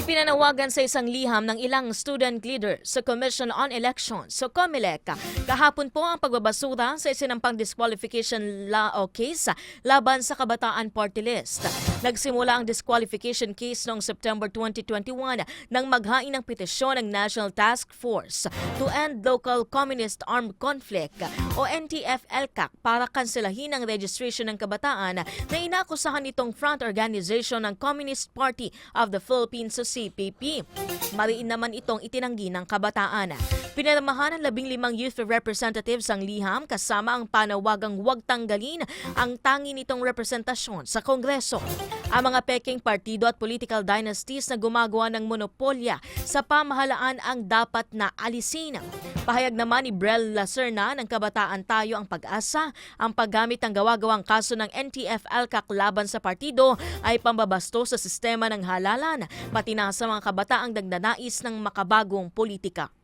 Ipinanawagan sa isang liham ng ilang student leader sa Commission on Elections so COMELEC. Kahapon po ang pagbabasura sa isinampang disqualification law o case laban sa Kabataan Party List. Nagsimula ang disqualification case noong September 2021 nang maghain ng petisyon ng National Task Force to End Local Communist Armed Conflict o NTF-ELCAC para kanselahin ang registration ng kabataan na inaakusahan itong front organization ng Communist Party of the Philippines sa CPP. Mariin naman itong itinanggi ng kabataan. Pinirmahan ng 15 youth representatives ang liham kasama ang panawagang huwag tanggalin ang tangi nitong representasyon sa Kongreso. Ang mga peking partido at political dynasties na gumagawa ng monopolya sa pamahalaan ang dapat na alisin. Pahayag naman ni Brel Lacerna ng Kabataan Tayo ang Pag-asa, ang paggamit ng gawa-gawang kaso ng NTF-ELCAC laban sa partido ay pambabasto sa sistema ng halalan, pati na sa mga kabataang nagnanais ng makabagong politika.